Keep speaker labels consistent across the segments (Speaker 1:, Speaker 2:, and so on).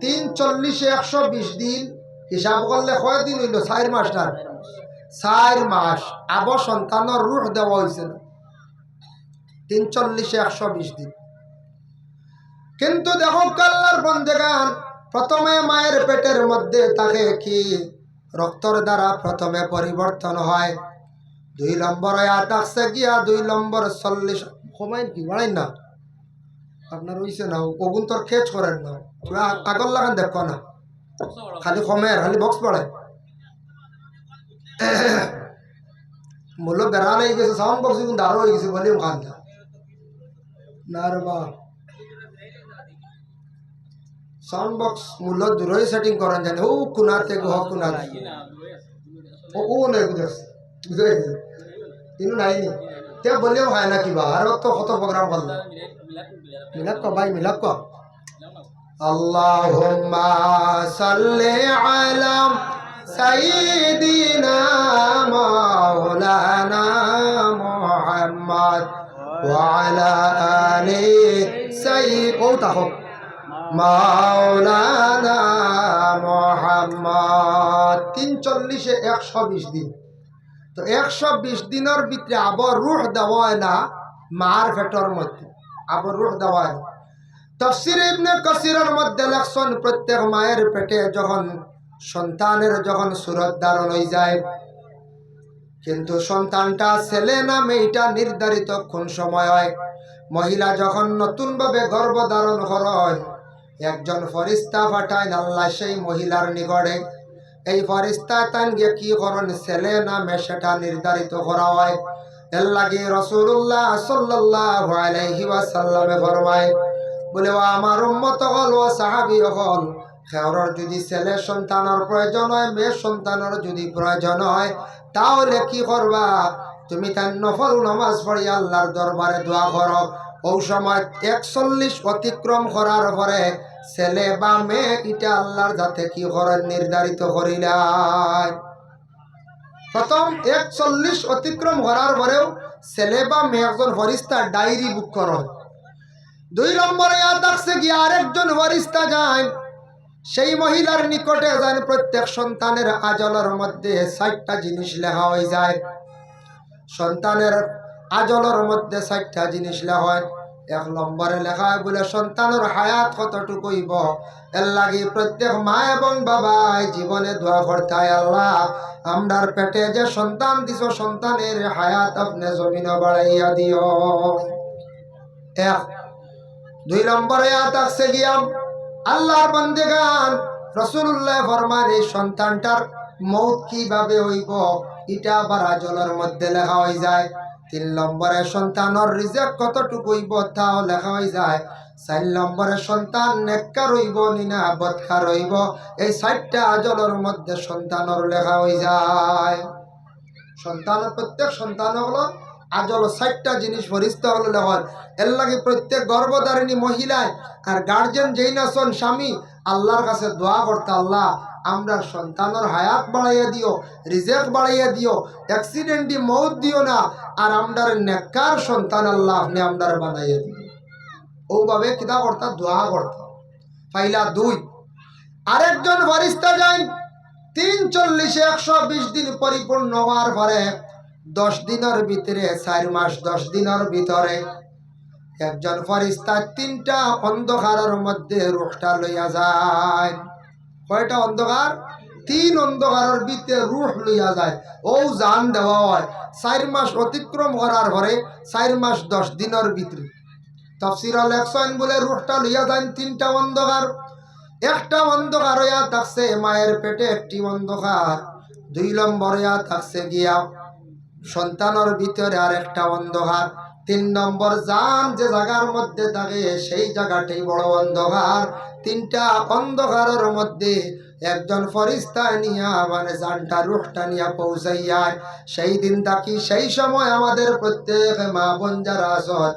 Speaker 1: 3 × 120 দিন হিসাব করলে কয় দিন হইল? 4 মাস। 4 মাস আবো সন্তানের রূহ দেওয়া হয়েছে না। 3 × 120 দিন। কিন্তু দেখো আল্লাহর বান্দাগান, প্রথমে মায়ের পেটের মধ্যে তাকে কি রক্তর দ্বারা প্রথমে পরিবর্তন হয়। 2 নম্বরে আসছে গিয়া 2 নম্বর 40 সময় কি বাড়াই না আপনার হইছে না ওগুন তোর খেচ করেন না আগর লাগান দেখো না খালি কমের খালি বক্স বাড়ায় মূল্য বেড়া হয়ে গেছে সাউন্ড বক্স কিন্তু আরো হয়ে গেছে ভলিউম খান না রে বা সাউন্ড বক্স মূল্য দূরে সেটিং করেন জানে ও কুনার থেকে হ কুনার ও নেই বুঝেছে বুঝে গেছে ইনু নাইনি তে ভলিউম হয় না কিবা আর তো কত প্রোগ্রাম করলো মিলাক কো ভাই মিলাক কো আল্লাহুম্মা সাল্লি আলা সাইয়্যিদিনা মাওলানা মুহাম্মদ ওয়া আলা আলি সাইয়্যিদ ও তাহো মাওলানা মুহাম্মদ 340 120 দিন। তো 120 দিনের ভিতরে আবার রূহ দেওয়া হয় না মার পেটের মধ্যে, আবার রূহ দেওয়া হয় না। তাফসীর ইবনে কাসিরের মধ্যে লেখছেন প্রত্যেক মায়ের পেটে যখন সন্তানের যখন সুরত ধারণ হয়ে যায়, কিন্তু সন্তানটা ছেলে না মেয়েটা নির্ধারিত কোন সময় হয়। মহিলা যখন নতুনভাবে গর্ভধারণ করেন, একজন ফেরেশতা পাঠায় আল্লাহ সেই মহিলার নিকটে। এই ফেরেশতা তান গিয়ে কি করেন, ছেলে না মেয়ে সেটা নির্ধারিত করা হয়। এর লাগে রাসূলুল্লাহ সাল্লাল্লাহু আলাইহি ওয়াসাল্লামে ফরমায় বলে ও আমার উম্মত হল ও সাহাবী হল, খেওয়ার যদি ছেলে সন্তানের প্রয়োজন হয়, মেয়ে সন্তানের যদি প্রয়োজন হয়, তাহলে কি করবা, তুমি তার নফল নামাজ পড়ি আল্লাহর দরবারে দোয়া করো। ওই সময় 41 অতিক্রম করার পরে ছেলে বা মেয়ে এটা আল্লাহর যাতে কি করেন নির্ধারিত করিলেন। প্রথম 41 অতিক্রম করার পরেও ছেলে বা মেয়ে একজন ফেরেশতা ডায়েরি বুক করেন। 2 নম্বরে আসছে কি আরেকজন ফেরেশতা যায় সেই মহিলার নিকটে যান। প্রত্যেক সন্তানের আজলের মধ্যে 60টা জিনিস লেখা হয়ে যায়। সন্তানের আজলের মধ্যে 60টা জিনিস লেখা হয়। 1 নম্বরে লেখা হয় বলে সন্তানের হায়াত কতটুকু হইব। এর লাগে প্রত্যেক মা এবং বাবা জীবনে দোয়া করতে হয়, আল্লাহ আমরার পেটে যে সন্তান দিছ সন্তানের হায়াত আপনি জমিনে বাড়াইয়া দিও। 2 নম্বরে আসছে গিয়া আল্লাহর বান্দাগান রাসূলুল্লাহ ফরমান এই সন্তানটার মৌত কিভাবে হইব এটা আবার আজলের মধ্যে লেখা হয়ে যায়। 3 নম্বরে সন্তানের রিজিক কতটুকু হইব তাও লেখা হয়ে যায়। 4 নম্বরে সন্তান নেককার হইব না বদকার হইব, এই 60টা আজলের মধ্যে সন্তানের লেখা হয়ে যায়। সন্তানের প্রত্যেক সন্তান হলো আজল 60টা জিনিস ফেরেশতা হলো লেখা। এর লাগে প্রত্যেক গর্ভধারিণী মহিলায় আর গার্জেন যেই নাচন স্বামী আল্লাহর কাছে দোয়া করতে, আল্লাহ আমরা সন্তানের হায়াত বাড়াইয়া দিও, রিজিক বাড়াইয়া দিও, অ্যাক্সিডেন্টে মৌত দিও না, আর আমরার নেককার সন্তান আল্লাহ আপনি আমরার বানাইয়া দিও। ওভাবে কিতা করতা দোয়া করতা। ফাইলা 2 আরেকজন ফেরেশতা যায় 340 120 দিন পরিপূর্ণ হওয়ার পরে 10 দিনের ভিতরে 4 মাস 10 দিনের ভিতরে একজন ফেরেশতা 3টা অন্ধকারের মধ্যে রূহটা লইয়া যায়। কয়টা অন্ধকার? 3 অন্ধকারের ভিতরে রূহ লইয়া যায়। ও জান দেওয়া হয় 4 মাস অতিক্রম করার পরে 4 মাস 10 দিনের ভিতরে। তাফসীরে লেখছেন বলে রূহটা লইয়া যায় 3টা অন্ধকার। একটা অন্ধকার হইয়া থাকছে মায়ের পেটে, একটি অন্ধকার। 2 নম্বর হইয়া থাকছে গিয়া সন্তানের ভিতরে আর একটা অন্ধকার। 3 নম্বর জান যে জায়গার মধ্যে থাকে সেই জায়গাটাই বড় অন্ধকার। 3টা অন্ধকারের মধ্যে একজন ফেরেশতা নিয়া মানে জানটা রূহটা নিয়া পৌঁছাইয়া সেই দিন থাকি সেই সময় আমাদের প্রত্যেক মা বোন যারা আছেন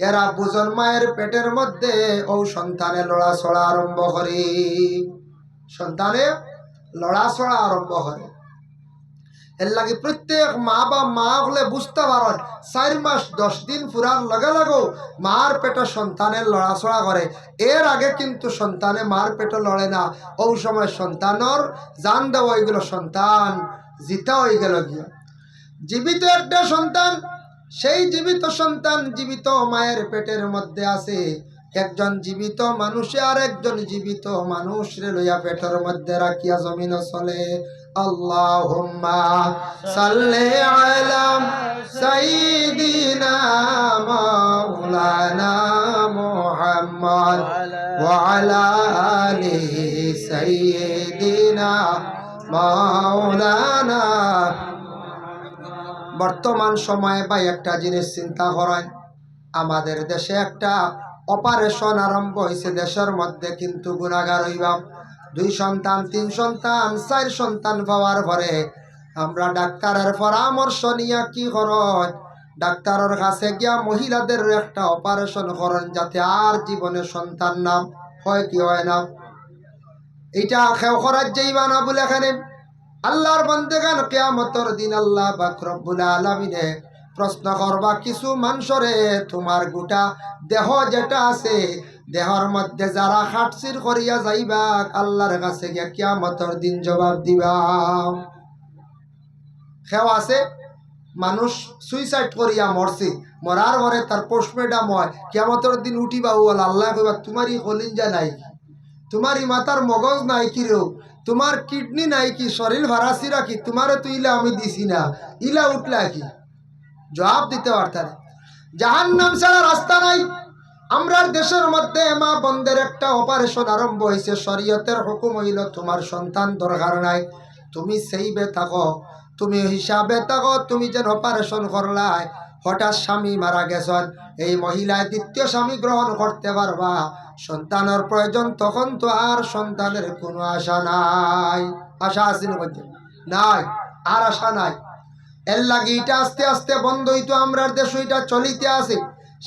Speaker 1: এরা বুঝন মায়ের পেটের মধ্যে ও সন্তানে লড়াছড়া আরম্ভ করে, সন্তানে লড়াছড়া আরম্ভ করে। এর লাগে প্রত্যেক মা বা মা হলে বুঝতে পারেন 4 মাস 10 দিন পুরার লগে লাগেও মার পেটে সন্তানের লড়াচড়া করে। এর আগে কিন্তু সন্তানে মার পেটে লড়ে না। ওই সময় সন্তানের জান দেওয়া হয়ে গেল, সন্তান জিতা হয়ে গেল গিয়া। জীবিত একটা সন্তান, সেই জীবিত সন্তান জীবিত মায়ের পেটের মধ্যে আছে। একজন জীবিত মানুষে আর একজন জীবিত মানুষরে লইয়া পেটের মধ্যে রাখিয়া জমিন চলে। আল্লাহুম্মা সাল্লি আলা সাইয়্যিদিনা মাওলানা মুহাম্মদ ওয়া আলা আলি সাইয়্যিদিনা মাওলানা। বর্তমান সময়ে ভাই একটা জিনিস চিন্তা করেন, আমাদের দেশে একটা অপারেশন আরম্ভ হয়েছে। দেশের মধ্যে কিন্তু গুণাগার হইবাম 2 সন্তান 3 সন্তান 4 সন্তান পাওয়ার পরে আমরা ডাক্তারের পরামর্শ নিয়ে কি করেন, ডাক্তারের কাছে গিয়া মহিলাদের একটা অপারেশন করেন যাতে আর জীবনে সন্তান না হয়। কি হয় না? এটা খেও করার যাইবা না বলে এখানে আল্লাহর বান্দাগান কিয়ামতের দিন আল্লাহ পাক রব্বুল আলামিনে প্রশ্ন করবা কিছু মানুষরে, তোমার গোটা দেহ যেটা আছে দেহর মধ্যে যারা হাটসির করিয়া যাইবা আল্লাহর কাছে গিয়া কিয়ামতের দিন জবাব দিবা। কেউ আছে মানুষ সুইসাইড করিয়া মরছে, মরার পরে তার পোস্টমর্টম হয়, কিয়ামতের দিন উঠিবা ও আল্লাহ কইবা তোমারই কলিজা নাই কি, তোমারই মাথার মগজ নাই কি রে, তোমার কিডনি নাই কি, শরীর ভারাসি রাখি, তোমারে তো ইলা আমি দিছি না, ইলা উঠলা কি? জবাব দিতে পারতেন। জাহান্নাম ছাড়া রাস্তা নাই। আমরা দেশের মধ্যে মা বন্ধের একটা অপারেশন আরম্ভ হয়েছে। শরীয়তের হুকুম হইল তোমার সন্তান দরকার নাই, তুমি সেইবে থাকো, তুমি হিসাবে থাকো। তুমি যেন অপারেশন করলাই, হঠাৎ স্বামী মারা গেছেন, এই মহিলায় দ্বিতীয় স্বামী গ্রহণ করতে পারবা, সন্তানের প্রয়োজন, তখন তো আর সন্তানের কোনো আশা নাই। আশা আছে নাই, আর আশা নাই। এর লাগে এটা আস্তে আস্তে বন্ধ হইতো। আমরা দেশ এটা চলিতে আছে।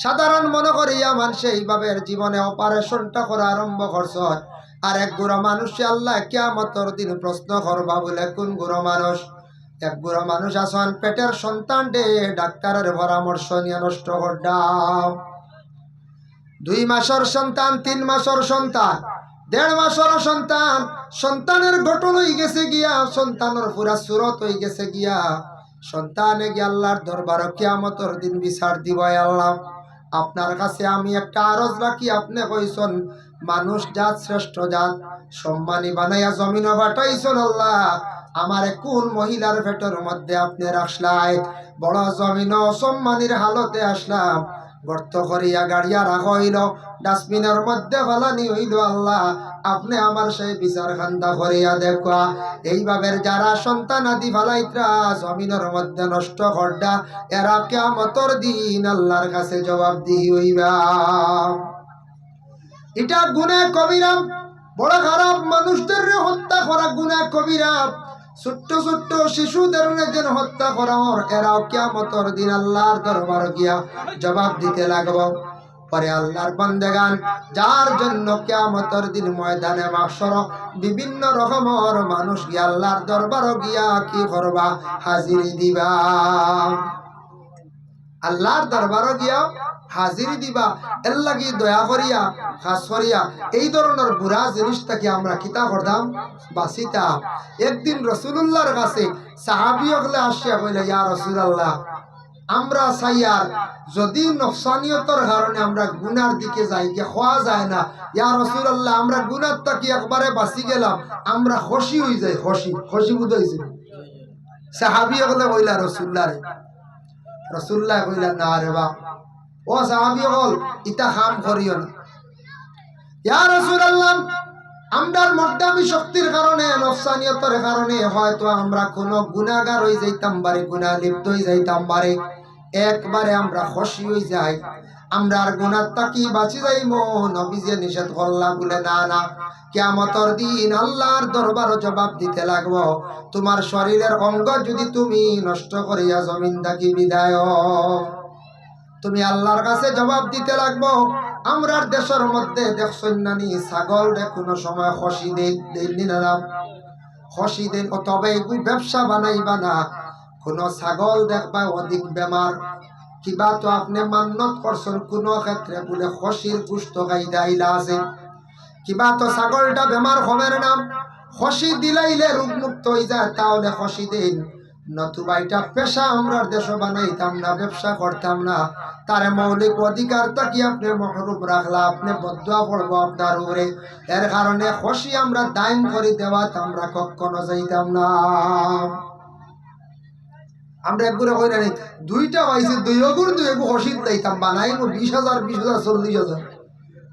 Speaker 1: সাধারণ মনে করিয়া মানুষ এইভাবে জীবনে অপারেশনটা করা আরম্ভ করছ। আর এক গুড়া মানুষে আল্লাহ কিয়ামতের দিন প্রশ্ন করবা বলে কোন গুড়ো মানুষ? এক গুড়ো মানুষ আসন পেটের সন্তান ডে ডাক্তারের পরামর্শ নিয়ে নষ্ট করদাও। 2 মাসের সন্তান, 3 মাসের সন্তান, 1.5 মাসের সন্তান, সন্তানের গঠন হয়ে গেছে গিয়া, সন্তানের পুরা সুরত হয়ে গেছে গিয়া, সন্তানে গিয়ে আল্লাহর দরবারে কিয়ামতের দিন বিচার দিব। আল্লাহ আপনার কাছে আমি একটা আরজ রাখি, আপনি কইছেন মানুষ জাত শ্রেষ্ঠ জাত, সম্মানী বানাইয়া জমিন পাঠাইছেন। আল্লাহ আমারে কোন মহিলার পেটের মধ্যে আপনি রাখলাই, বড় জমিন সম্মানীর হালতে আসলাম, গর্ত করিয়া গাড়িয়া রাখা হইল, ডাস্টবিনের মধ্যে ফেলানি হইল। আল্লাহ আপনি আমার সেই বিচার খান্দা করিয়া দেখা। এইভাবে যারা সন্তান আদি ফালাইত্রা জমিনের মধ্যে নষ্ট করডা, এরা কিয়ামতের দিন আল্লাহর কাছে জবাবদিহি হইবা। এটা গুনাহ কবিরা, বড় খারাপ। মানুষদের হত্যা করা গুনাহ কবিরা। ছোট্ট ছোট্ট শিশুদের যেন হত্যা করা হর, এরাও কিয়ামতের দিন আল্লাহর দরবারে গিয়া জবাব দিতে লাগব। পরে আল্লাহর বান্দাগান যার জন্য কিয়ামতের দিন ময়দানে মাহশর বিভিন্ন রকমের মানুষ গিয়া আল্লাহর দরবারে গিয়া কি করবা? হাজিরি দিবা। আল্লাহর দরবারে গিয়া হাজিরি দিবা। এর লাগি দয়া করিয়া খাস করিয়া এই ধরনের বুড়া জিনিসটাকে আমরা কিতা করতাম? বাসিতা। একদিন রাসূলুল্লাহর কাছে সাহাবী হলে আসিয়া কইলে, ইয়া রাসূলুল্লাহ, আমরা চাইয়ার যদি নফসানিয়তের কারণে আমরা গুনার দিকে যাই, গিয়ে হওয়া যায় না, ইয়া রাসূলুল্লাহ আমরা গুনার তাকি একবারে বাঁচি গেলাম, আমরা খুশি হয়ে যাই। খুশি খুশি বুঝাইছে সাহাবী হলে কইলা রাসূলুল্লাহ রে। রাসূলুল্লাহ কইলা, না রে বাপ, ও সাহাবী হল ইতা কাম করিও না। ইয়া রাসূলুল্লাহ আমরার মর্দামি শক্তির কারণে, নফসানিয়তের কারণে হয়তো আমরা কোনো গুনাহগার হয়ে যাইতাম পারে, গুনাহ লিপ্ত হয়ে যাইতাম পারে, একবারে আমরা খুশি হয়ে যাই, আমরা আর গুনাহ তাকি বাঁচি যাইমু। নবীজি নিষেধ করলা বলে, না না, কিয়ামতের দিন আল্লাহর দরবারে জবাব দিতে লাগবো। তোমার শরীরের অঙ্গ যদি তুমি নষ্ট করিয়া জমিন থাকি বিদায়, তুমি আল্লাহর কাছে জবাব দিতে লাগবো। আমরার দেশের মধ্যে দেখছেন নানি ছাগল রে কোনো সময় খসি দেন না, খসি দেন। তবে এগুলো ব্যবসা বানাইবা না, কোনো ছাগল দেখবা অধিক বেমার, কিবা তো আপনি মান্নত করছেন কোনো ক্ষেত্রে বলে খসির গুস্ত খাইতে আইলা আছে, কিবা তো ছাগলটা বেমার হবের নাম, খসি দিলাইলে রোগ মুক্ত হয়ে যায়, তাহলে খসি দিন। নতুবা এটা পেশা আমরা দেশ বানাইতাম না, ব্যবসা করতাম না। তার মৌলিক অধিকারটা কি আপনি মহরুম রাখলা, আপনি বদুয়া পড়বো আপনার উপরে। এর কারণে খসি আমরা দাইন করে দেওয়া আমরা কখনো যাইতাম না। আমরা একগুলো কইরা নেই, দুইটা পাইছি, দুই অগুর দুই এগু খসিদ দিতাম, বানাই 20,000 20,000 40,000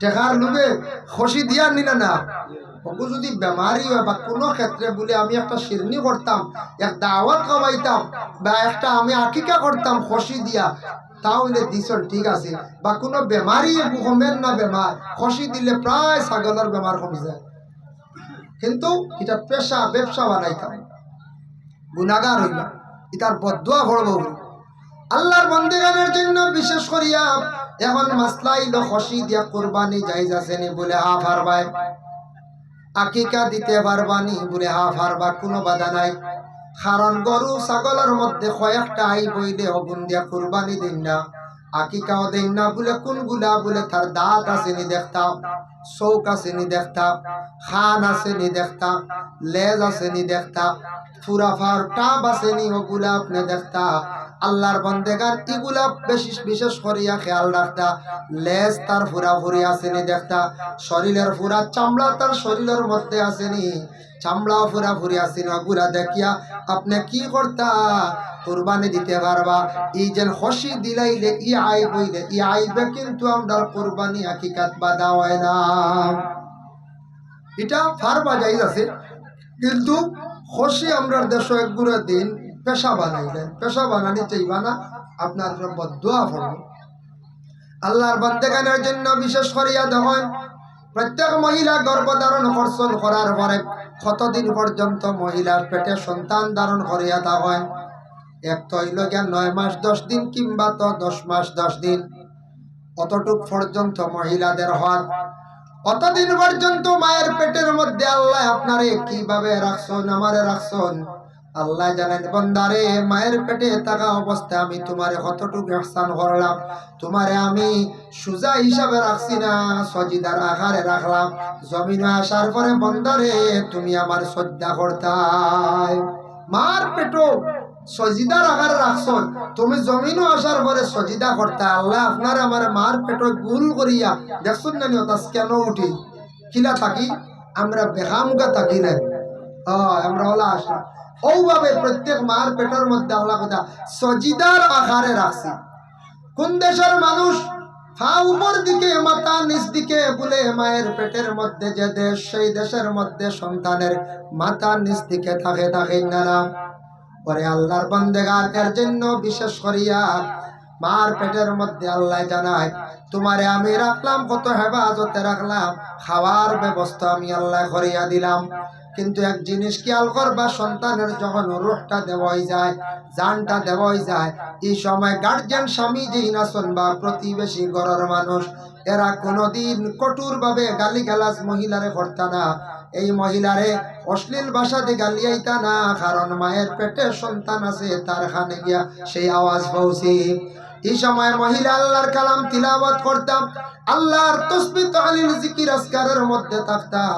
Speaker 1: টেকার লোভে খসি দিয়া নিলে না। ওকে যদি বেমারি হয় বা কোনো ক্ষেত্রে বলে আমি একটা শিরনি করতাম, এক দাওয়াত খাওয়াইতাম, বা একটা আমি আকিকা করতাম খসি দিয়া, তাহলে দিছর ঠিক আছে। বা কোনো বেমারি কমেন না, বেমার খসি দিলে প্রায় ছাগলের বেমার কমে যায়। কিন্তু এটা পেশা ব্যবসা বানাইতাম, গুনাগার হইলাম, এটার বদুয়া পড়ব। আল্লাহর বন্দেগানের জন্য বিশেষ করিয়া এখন মাসলা ইলো খসি দিয়া কুরবানি জায়েজ আছে নি বলে হা ফারবাই, আকিকা দিতে পারবানি বলে হা ফারবা, কোনো বাধা নাই। কারণ গরু ছাগলের মধ্যে কয়েকটা আই বইলে অগুন দিয়া কুরবানি দিন না, আকিকাও দিন না বলে কোনগুলা বলে তার দাঁত আসেনি দেখতাম, চৌক আসেনি দেখতাম, খান আসেনি দেখতাম, লেজ আসেনি দেখতাম, ফুরাফার টাপ আসেনি, ওগুলা আপনি দেখতা। আল্লাহর বন্দেগান এগুলা বিশেষ করিয়া খেয়াল রাখতা। লেজ তার ফুরাফুরি আসেনি দেখতা, শরীরের ফুরা চামড়া তার শরীরের মধ্যে আসেনি, চামড়াও ফুরাফুরি আসেনি, ওগুলা দেখিয়া আপনি কি করতা, কুরবানি দিতে পারবা। এই যে খসি দিলাইলে ই আই বইলে ই আইবে, কিন্তু আমরা কুরবানি হাকিকাত বাধা হয় না, এটা ফারবা যাইজ আছে। কিন্তু খসি আমরা দেশ একগুলো দিন পেশা বানাইলেন, পেশা বানানি চাইবা না, আপনার বদুয়া পড়ব। আল্লাহর বান্দেগানের জন্য বিশেষ করিয়া দেখেন, প্রত্যেক মহিলা গর্ভধারণ করছেন, করার পরে কতদিন পর্যন্ত মহিলার পেটে সন্তান ধারণ করিয়া থাকেন? এক তো হইল গিয়া 9 মাস 10 দিন, কিংবা তো 10 মাস 10 দিন, অতটুক পর্যন্ত মহিলাদের হয়। অতদিন পর্যন্ত মায়ের পেটের মধ্যে আল্লাহ আপনারে কিভাবে রাখছেন, আমারে রাখছেন আল্লাহ জানেন। বন্দারে, মায়ের পেটে থাকা অবস্থায় আমি তোমারে কতটুকু ইহসান করলাম, তোমারে আমি সুজা হিসাবে রাখছি না, সজিদার আকারে রাখলাম। জমিনে আসার পরে বন্দারে তুমি আমার শ্রদ্ধা করতাই, মার পেটো সজিদার আকারে রাখছন, তুমি জমিনও আসার পরে সজিদা করতা। আল্লাহ আপনার আমার মার পেটো গুল করিয়া দেখছুন না, নিয়তাস কেন উঠি কিলা থাকি, আমরা বেহামুখা থাকি নাই, আমরা ওলা আসা ওভাবে প্রত্যেক মার পেটের মধ্যে আল্লাহ কথা সজিদার আকারে রাখছি। কোন দেশের মানুষ ফা উপর দিকে মাথা নিচ দিকে বলে মায়ের পেটের মধ্যে যে দেশ, সেই দেশের মধ্যে সন্তানের মাথা নিচ দিকে থাকে, থাকে না। পরে আল্লাহর বান্দেগান এর জন্য বিশেষ করিয়া মার পেটের মধ্যে আল্লাহ জানায়, তোমারে আমি রাখলাম, কত হেফাজতে রাখলাম, খাওয়ার ব্যবস্থা আমি আল্লাহ করিয়া দিলাম। কিন্তু এক জিনিস খেয়াল করবা, সন্তানের যখন রূহটা দেওয়াই যায়, জানটা দেওয়াই যায়, এই সময় গার্জিয়ান স্বামী যেই নাচন বা প্রতিবেশী ঘরের মানুষ, এরা কোনোদিন কঠোর ভাবে গালিগালাজ মহিলারে করতা না, এই মহিলারে অশ্লীল ভাষা দিয়ে গালিয়াইতা না। কারণ মায়ের পেটে সন্তান আছে, তার খানে গিয়া সেই আওয়াজ পৌঁছি। এই সময় মহিলা আল্লাহর কালাম তিলাওয়াত করতাম, আল্লাহর তাসবিহ তাহলিল জিকির আজকারের মধ্যে থাকতাম।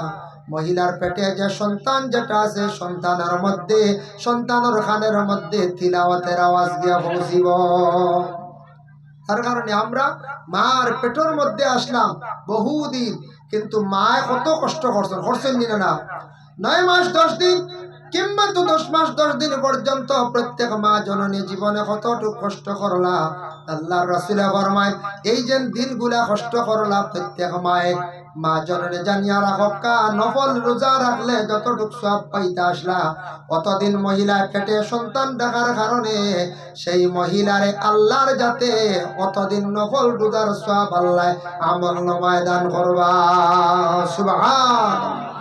Speaker 1: মহিলার পেটে যে সন্তান যেটা আছে, সন্তানের মধ্যে, সন্তানের খানের মধ্যে তিলাওয়াতের আওয়াজ গিয়া পৌঁছিব। তার কারণে আমরা মার পেটের মধ্যে আসলাম বহুদিন, কিন্তু মা কত কষ্ট করছেন না। 9 মাস 10 দিন কিংবা তো 10 মাস 10 দিন পর্যন্ত প্রত্যেক মা জননী জীবনে কতটুকু কষ্ট করলা। আল্লাহর রাসূল ফরমায়, এই যে দিনগুলা কষ্ট করলা প্রত্যেক মায়ে, মা জননী জানিয়া রাখা, নফল রোজা রাখলে যতটুকু সওয়াব পাইতে আসলা, অতদিন মহিলার পেটে সন্তান দেখার কারণে সেই মহিলারে আল্লাহর যাতে অতদিন নফল রোজার সওয়াব আল্লাহ আমল নামায় দান করবা। সুবহানাল্লাহ।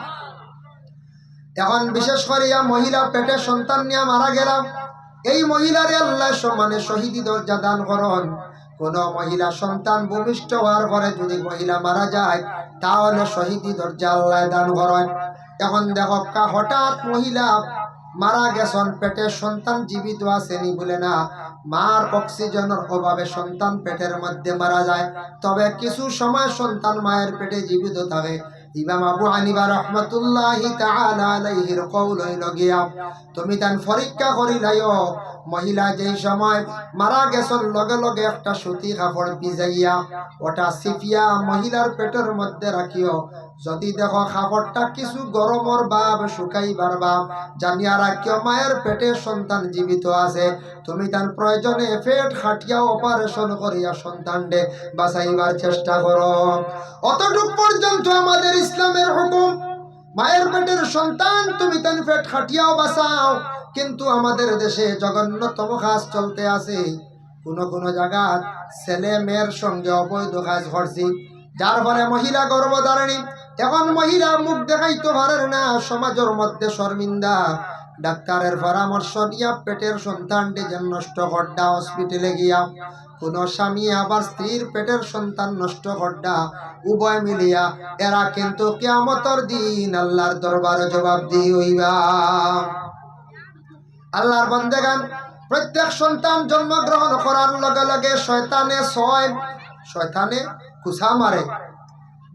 Speaker 1: এখন বিশেষ করিয়া মহিলা পেটে সন্তান নিয়ে মারা গেলাম, এই মহিলারে আল্লাহ সমানে শহীদি দরজা দান করন। কোন মহিলা সন্তান ভূমিষ্ঠ হওয়ার পরে যদি মহিলা মারা যায়, তাহলে শহীদি দরজা আল্লাহ দান করেন। এখন দেখো, হঠাৎ মহিলা মারা গেছেন, পেটে সন্তান জীবিত আসেনি বলে না, মার অক্সিজেনের অভাবে সন্তান পেটের মধ্যে মারা যায়, তবে কিছু সময় সন্তান মায়ের পেটে জীবিত থাকে। ইমাম আবু হানিফা রাহমাতুল্লাহি তাআলা আলাইহির কওল হইল গিয়া, তুমি তান পরীক্ষা করিলাইও মহিলা যেই সময় মারা গেছেন লগে লগে একটা সুতি কাপড় ভিজাইয়া ওটা সিপিয়া মহিলার পেটের মধ্যে রাখিও। যদি দেখো কাপড়টা কিছু গরমর ভাব শুকাইবার ভাব, জানিয়া রাখিও মায়ের পেটে সন্তান জীবিত আছে। তুমি তার প্রয়োজনে পেট খাটিয়া অপারেশন করিয়া সন্তানকে বাঁচাইবার চেষ্টা করো। অতটুক পর্যন্ত আমাদের ইসলামের হুকুম। মায়ের পেটের সন্তান তুমি তার পেট খাটিয়াও বাঁচাও। কিন্তু আমাদের দেশে জঘন্যতম কাজ চলতে আছে। কোন জায়গা ছেলে মেয়ের সঙ্গে অবৈধ কাজ করছি, যার ফলে মহিলা গর্ভধারিণী। এখন মহিলা মুখ দেখাইতে পারে না, সমাজের মধ্যে শর্মিন্দা। ডাক্তারের পরামর্শ নিয়া পেটের সন্তানটি যেন নষ্ট করডা হসপিটালে গিয়া, কোন স্বামী আবার স্ত্রীর পেটের সন্তান নষ্ট করডা, উভয় মিলিয়া এরা কিন্তু কিয়ামতের দিন আল্লাহর দরবারে জবাবদিহি হইবা। আল্লাহর বান্দাগান, প্রত্যেক সন্তান জন্মগ্রহণ করার লগে লগে শয়তানে কুসা মারে।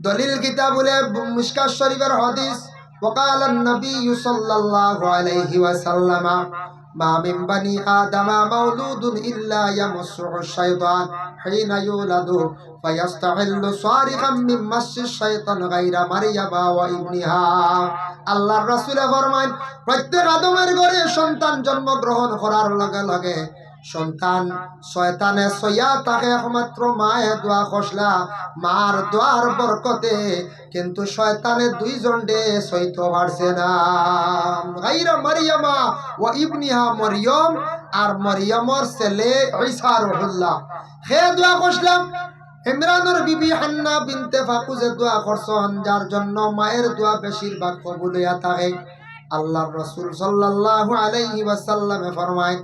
Speaker 1: দলিল কিতাবুলে মিশকাত শরীফের হাদিস, وقال النبي صلى الله عليه وسلم ما من بني آدم مولود إلا يمسه الشيطان حين يولد فيستحل صارخا من مس الشيطان غير مريم وابنها। আল্লাহর রাসূল ফরমান, প্রত্যেক আদমের ঘরে সন্তান জন্মগ্রহণ করার লগে লগে সন্তান শয়তানে সইয়া তাকে একমাত্র মায়ে দোয়া খসলা, মার দোয়ার বরকতে। কিন্তু শয়তানে দুইজন ডে সইতে পারছে না। গায়রা মারিয়ামা ওয়া ইবনিহা, মরিয়ম আর মরিয়মর ছেলে ঈসা রুহুল্লাহ হে দোয়া খসলাম। ইমরানের বিবি হান্না বিনতে ফাকুজে দোয়া করছেন, যার জন্য মায়ের দোয়া বেশিরভাগ কবুল হইয়া থাকে। আল্লাহর রাসূল সাল্লাল্লাহু আলাইহি ওয়াসাল্লামে ফরমায়,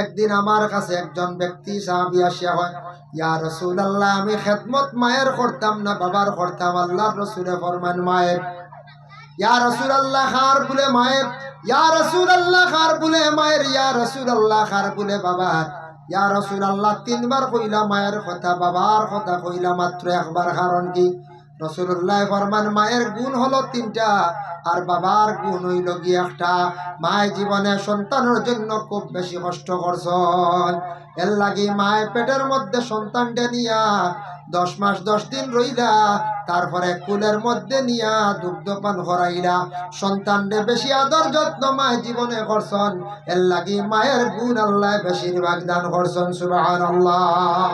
Speaker 1: একদিন আমার কাছে একজন ব্যক্তি সাহাবী আসিয়া হয়, ইয়া রাসূলুল্লাহ, আমি খেদমত মায়ের করতাম না বাবার করতাম? আল্লাহর রাসূলে ফরমান, মায়ের। ইয়া রাসূলুল্লাহ, খার বলে মায়ের। ইয়া রাসূলুল্লাহ, খার বলে মায়ের। ইয়া রাসূলুল্লাহ, খার বলে বাবার। ইয়া রাসূলুল্লাহ, তিনবার কইলা মায়ের কথা, বাবার কথা কইলা মাত্র একবার, কারণ কি? রাসূলুল্লাহ ফরমান, মায়ের গুণ হলো তিনটা আর বাবার গুণ হইল কি একটা। মায়ের জীবনে সন্তানের জন্য খুব বেশি কষ্ট করছেন, এর লাগি মায়ের পেটের মধ্যে সন্তানটা নিয়া 10 মাস 10 দিন রইলা, তারপরে কুলের মধ্যে নিয়া দুগ্ধপান করাইলা, সন্তানকে বেশি আদর যত্ন মায়ের জীবনে করছেন। এর লাগি মায়ের গুণ আল্লাহ বেশিরভাগ দান করছেন। সুবহানাল্লাহ।